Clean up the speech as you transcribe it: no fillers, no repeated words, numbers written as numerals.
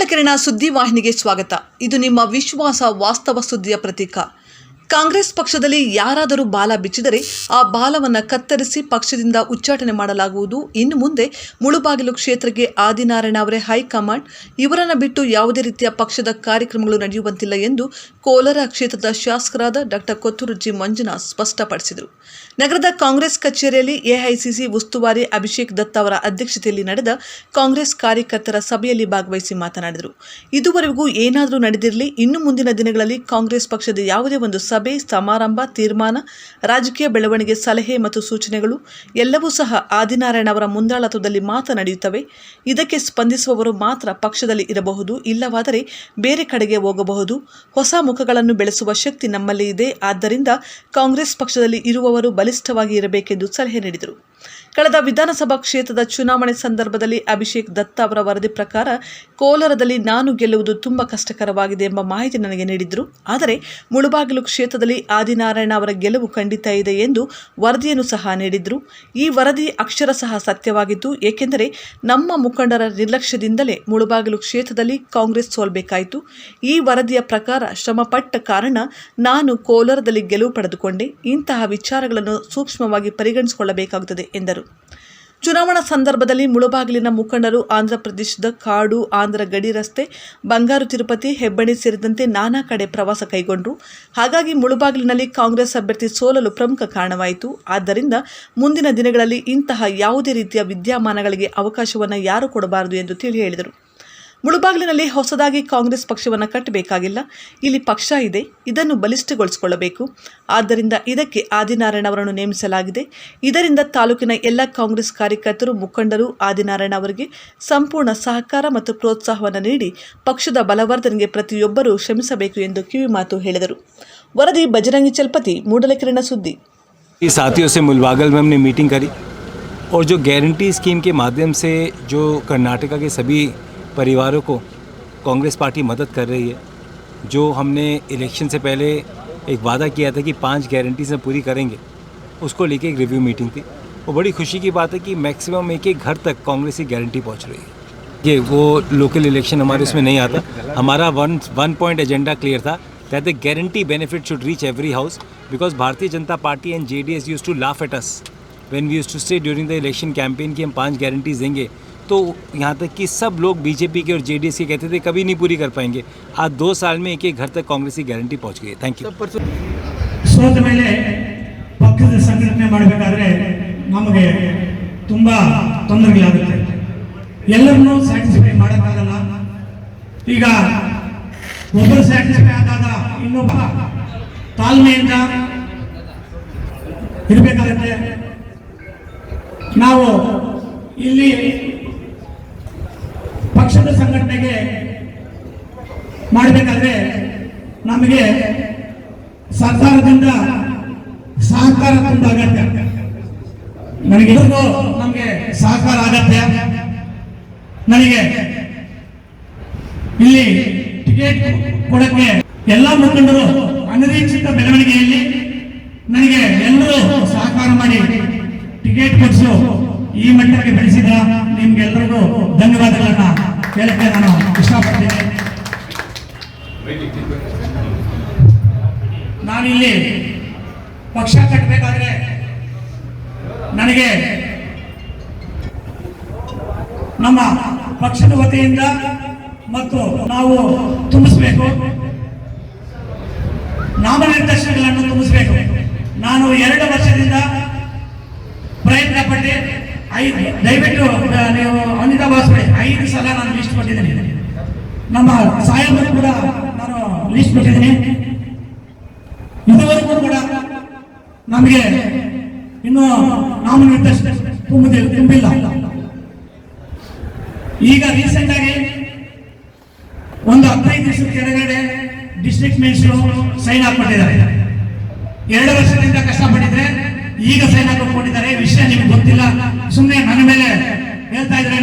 ಮೂಡಲಕಿರಣ ಸುದ್ದಿವಾಹಿನಿಗೆ ಸ್ವಾಗತ. ಇದು ನಿಮ್ಮ ವಿಶ್ವಾಸ ವಾಸ್ತವ ಸುದ್ದಿಯ ಪ್ರತೀಕ. ಕಾಂಗ್ರೆಸ್ ಪಕ್ಷದಲ್ಲಿ ಯಾರಾದರೂ ಬಾಲ ಬಿಚ್ಚಿದರೆ ಆ ಬಾಲವನ್ನು ಕತ್ತರಿಸಿ ಪಕ್ಷದಿಂದ ಉಚ್ಚಾಟನೆ ಮಾಡಲಾಗುವುದು. ಇನ್ನು ಮುಂದೆ ಮುಳುಬಾಗಿಲು ಕ್ಷೇತ್ರಕ್ಕೆ ಆದಿನಾರಾಯಣ ಅವರೇ ಹೈಕಮಾಂಡ್, ಇವರನ್ನು ಬಿಟ್ಟು ಯಾವುದೇ ರೀತಿಯ ಪಕ್ಷದ ಕಾರ್ಯಕ್ರಮಗಳು ನಡೆಯುವಂತಿಲ್ಲ ಎಂದು ಕೋಲಾರ ಕ್ಷೇತ್ರದ ಶಾಸಕರಾದ ಡಾಕ್ಟರ್ ಕೊತ್ತೂರು ಜಿ ಮಂಜುನಾಥ್ ಸ್ಪಷ್ಟಪಡಿಸಿದರು. ನಗರದ ಕಾಂಗ್ರೆಸ್ ಕಚೇರಿಯಲ್ಲಿ ಎಐಸಿಸಿ ಉಸ್ತುವಾರಿ ಅಭಿಷೇಕ್ ದತ್ ಅವರ ಅಧ್ಯಕ್ಷತೆಯಲ್ಲಿ ನಡೆದ ಕಾಂಗ್ರೆಸ್ ಕಾರ್ಯಕರ್ತರ ಸಭೆಯಲ್ಲಿ ಭಾಗವಹಿಸಿ ಮಾತನಾಡಿದರು. ಇದುವರೆಗೂ ಏನಾದರೂ ನಡೆದಿರಲಿ, ಇನ್ನು ಮುಂದಿನ ದಿನಗಳಲ್ಲಿ ಕಾಂಗ್ರೆಸ್ ಪಕ್ಷದ ಯಾವುದೇ ಒಂದು ಸಭೆ, ಸಮಾರಂಭ, ತೀರ್ಮಾನ, ರಾಜಕೀಯ ಬೆಳವಣಿಗೆ, ಸಲಹೆ ಮತ್ತು ಸೂಚನೆಗಳು ಎಲ್ಲವೂ ಸಹ ಆದಿನಾರಾಯಣ ಅವರ ಮುಂದಾಳತ್ವದಲ್ಲಿ ಮಾತ್ರ ನಡೆಯುತ್ತವೆ. ಇದಕ್ಕೆ ಸ್ಪಂದಿಸುವವರು ಮಾತ್ರ ಪಕ್ಷದಲ್ಲಿ ಇರಬಹುದು, ಇಲ್ಲವಾದರೆ ಬೇರೆ ಕಡೆಗೆ ಹೋಗಬಹುದು. ಹೊಸ ಮುಖಗಳನ್ನು ಬೆಳೆಸುವ ಶಕ್ತಿ ನಮ್ಮಲ್ಲಿ ಇದೆ. ಆದ್ದರಿಂದ ಕಾಂಗ್ರೆಸ್ ಪಕ್ಷದಲ್ಲಿ ಇರುವವರು ಬಲಿಷ್ಠವಾಗಿ ಇರಬೇಕೆಂದು ಸಲಹೆ ನೀಡಿದರು. ಕಳೆದ ವಿಧಾನಸಭಾ ಕ್ಷೇತ್ರದ ಚುನಾವಣೆ ಸಂದರ್ಭದಲ್ಲಿ ಅಭಿಷೇಕ್ ದತ್ತ ಅವರ ವರದಿ ಪ್ರಕಾರ ಕೋಲಾರದಲ್ಲಿ ನಾನು ಗೆಲ್ಲುವುದು ತುಂಬಾ ಕಷ್ಟಕರವಾಗಿದೆ ಎಂಬ ಮಾಹಿತಿ ನನಗೆ ನೀಡಿದ್ರು. ಆದರೆ ಮುಳುಬಾಗಿಲು ಕ್ಷೇತ್ರದಲ್ಲಿ ಆದಿನಾರಾಯಣ ಅವರ ಗೆಲುವು ಖಂಡಿತ ಇದೆ ಎಂದು ವರದಿಯನ್ನು ಸಹ ನೀಡಿದ್ರು. ಈ ವರದಿ ಅಕ್ಷರಶಃ ಸತ್ಯವಾಗಿತ್ತು. ಏಕೆಂದರೆ ನಮ್ಮ ಮುಖಂಡರ ನಿರ್ಲಕ್ಷ್ಯದಿಂದಲೇ ಮುಳುಬಾಗಿಲು ಕ್ಷೇತ್ರದಲ್ಲಿ ಕಾಂಗ್ರೆಸ್ ಸೋಲ್ಬೇಕಾಯಿತು. ಈ ವರದಿಯ ಪ್ರಕಾರ ಶ್ರಮಪಟ್ಟ ಕಾರಣ ನಾನು ಕೋಲಾರದಲ್ಲಿ ಗೆಲುವು ಪಡೆದುಕೊಂಡೆ. ಇಂತಹ ವಿಚಾರಗಳನ್ನು ಸೂಕ್ಷ್ಮವಾಗಿ ಪರಿಗಣಿಸಿಕೊಳ್ಳಬೇಕಾಗುತ್ತದೆ ಎಂದರು. ಚುನಾವಣಾ ಸಂದರ್ಭದಲ್ಲಿ ಮುಳುಬಾಗಿಲಿನ ಮುಖಂಡರು ಆಂಧ್ರ ಪ್ರದೇಶದ ಕಾಡು, ಆಂಧ್ರ ಗಡಿ ರಸ್ತೆ, ಬಂಗಾರು ತಿರುಪತಿ, ಹೆಬ್ಬಳ್ಳಿ ಸೇರಿದಂತೆ ನಾನಾ ಕಡೆ ಪ್ರವಾಸ ಕೈಗೊಂಡರು. ಹಾಗಾಗಿ ಮುಳುಬಾಗಿಲಿನಲ್ಲಿ ಕಾಂಗ್ರೆಸ್ ಅಭ್ಯರ್ಥಿ ಸೋಲಲು ಪ್ರಮುಖ ಕಾರಣವಾಯಿತು. ಆದ್ದರಿಂದ ಮುಂದಿನ ದಿನಗಳಲ್ಲಿ ಇಂತಹ ಯಾವುದೇ ರೀತಿಯ ವಿದ್ಯಮಾನಗಳಿಗೆ ಅವಕಾಶವನ್ನು ಯಾರೂ ಕೊಡಬಾರದು ಎಂದು ತಿಳಿ ಹೇಳಿದರು. ಮುಳುಬಾಗಿಲಿನಲ್ಲಿ ಹೊಸದಾಗಿ ಕಾಂಗ್ರೆಸ್ ಪಕ್ಷವನ್ನು ಕಟ್ಟಬೇಕಾಗಿಲ್ಲ. ಇಲ್ಲಿ ಪಕ್ಷ ಇದೆ, ಇದನ್ನು ಬಲಿಷ್ಠಗೊಳಿಸಿಕೊಳ್ಳಬೇಕು. ಆದ್ದರಿಂದ ಇದಕ್ಕೆ ಆದಿನಾರಾಯಣ ಅವರನ್ನು ನೇಮಿಸಲಾಗಿದೆ. ಇದರಿಂದ ತಾಲೂಕಿನ ಎಲ್ಲ ಕಾಂಗ್ರೆಸ್ ಕಾರ್ಯಕರ್ತರು, ಮುಖಂಡರು ಆದಿನಾರಾಯಣ ಅವರಿಗೆ ಸಂಪೂರ್ಣ ಸಹಕಾರ ಮತ್ತು ಪ್ರೋತ್ಸಾಹವನ್ನು ನೀಡಿ ಪಕ್ಷದ ಬಲವರ್ಧನೆಗೆ ಪ್ರತಿಯೊಬ್ಬರೂ ಶ್ರಮಿಸಬೇಕು ಎಂದು ಕಿವಿಮಾತು ಹೇಳಿದರು. ವರದಿ ಬಜರಂಗಿ ಚಲಪತಿ, ಮೂಡಲಕಿರಣ ಸುದ್ದಿ. साथियों से मुलबागल में हमने मीटिंग करी और जो गारंटी स्कीम के माध्यम से जो कर्नाटका के सभी परिवारों को कांग्रेस पार्टी मदद कर रही है, जो हमने इलेक्शन से पहले एक वादा किया था कि 5 गारंटी से पूरी करेंगे, उसको लेके एक रिव्यू मीटिंग थी। वो बड़ी खुशी की बात है कि मैक्सिमम एक घर तक कांग्रेस की गारंटी पहुंच रही है। ये वो लोकल इलेक्शन हमारे उसमें नहीं आता। हमारा वन पॉइंट एजेंडा क्लियर था that the guarantee benefit should reach every house, because Bharatiya Janata Party and JDS used to laugh at us when we used to say during the election campaign कि हम 5 guarantees देंगे, तो यहाँ तक कि सब लोग बीजेपी के और जेडीएस के कहते थे कभी नहीं पूरी कर पाएंगे। आज 2 साल में एक घर तक कांग्रेस की गारंटी पहुँच गई है। Thank you. ಸೋತ ಮೇಲೆ ಪಕ್ಷದ ಸಂಘಟನೆ ಮಾಡಬೇಕಾದ್ರೆ ನಮಗೆ ತುಂಬಾ ತೊಂದರೆಗಳಾಗುತ್ತೆ. ಎಲ್ಲರನ್ನೂ ಸ್ಯಾಟಿಸ್ಫೈ ಮಾಡೋಕ್ಕಾಗಲ್ಲ. ಈಗ ಒಬ್ಬರು ಸ್ಯಾಟಿಸ್ಫೈ ಆದಾಗ ಇನ್ನೊಬ್ಬ ತಾಳ್ಮೆಯಿಂದ ಇರಬೇಕಾಗುತ್ತೆ. ನಾವು ಇಲ್ಲಿ ಪಕ್ಷದ ಸಂಘಟನೆಗೆ ಮಾಡಬೇಕಾದ್ರೆ ನಮಗೆ ಸರ್ಕಾರದಿಂದ ಸಹಕಾರ ತುಂಬ ಅಗತ್ಯ. ನಮಗೆ ಸಹಕಾರ ಅಗತ್ಯ. ನನಗೆ ಇಲ್ಲಿ ಟಿಕೆಟ್ ಕೊಡಕ್ಕೆ ಎಲ್ಲ ಮುಖಂಡರು ಅನಿರೀಕ್ಷಿತ ಬೆಳವಣಿಗೆಯಲ್ಲಿ ನನಗೆ ಎಲ್ಲರೂ ಸಹಕಾರ ಮಾಡಿ ಟಿಕೆಟ್ ಕೊಡಿಸು ಈ ಮಟ್ಟಕ್ಕೆ ಬೆಳೆಸಿದ ನಿಮ್ಗೆಲ್ಲರಿಗೂ ಧನ್ಯವಾದಗಳನ್ನ ಹೇಳಕ್ಕೆ ನಾನು ಇಷ್ಟಪಡ್ತೀನಿ. ನಾನಿಲ್ಲಿ ಪಕ್ಷ ಕಟ್ಟಬೇಕಾದ್ರೆ ನನಗೆ ನಮ್ಮ ಪಕ್ಷದ ವತಿಯಿಂದ ಮತ್ತು ನಾವು ತುಂಬಿಸಬೇಕು, ನಾಮನಿರ್ದೇಶನಗಳನ್ನು ತುಂಬಿಸಬೇಕು. ನಾನು 2 ವರ್ಷದಿಂದ ಪ್ರಯತ್ನ ಪಟ್ಟೆ. ದಯವಿಟ್ಟು ನೀವು ಅನಿತಾ ಬಾಸ್ವಾಡಿ 5 ಸಲ ನಾನು ಲಿಸ್ಟ್ ಕೊಟ್ಟಿದ್ದೀನಿ. ನಮ್ಮ ಸಾಹೇಬರು ಕೂಡ ನಾನು ಲಿಸ್ಟ್ ಕೊಟ್ಟಿದ್ದೀನಿ. ಇದುವರೆಗೂ ಕೂಡ ನಮಗೆ ಇನ್ನೂ ನಾಮನಿರ್ದೇಶನ ತುಂಬಿಲ್ಲ. ಈಗ ರೀಸೆಂಟ್ ಆಗಿ ಒಂದು 15 ದಿವಸದ ಕೆಳಗಡೆ ಡಿಸ್ಟ್ರಿಕ್ಟ್ ಮಿನಿಸ್ಟರ್ ಸೈನ್ ಹಾಕೊಂಡಿದ್ದಾರೆ. 2 ವರ್ಷದಿಂದ ಕಷ್ಟಪಟ್ಟಿದ್ರೆ ಈಗ ಸೈನ್ ಹಾಕೊಂಡಿದ್ದಾರೆ. ವಿಷಯ ನಿಮ್ಗೆ ಗೊತ್ತಿಲ್ಲ, ಸುಮ್ಮನೆ ನನ್ನ ಮೇಲೆ ಹೇಳ್ತಾ ಇದ್ರೆ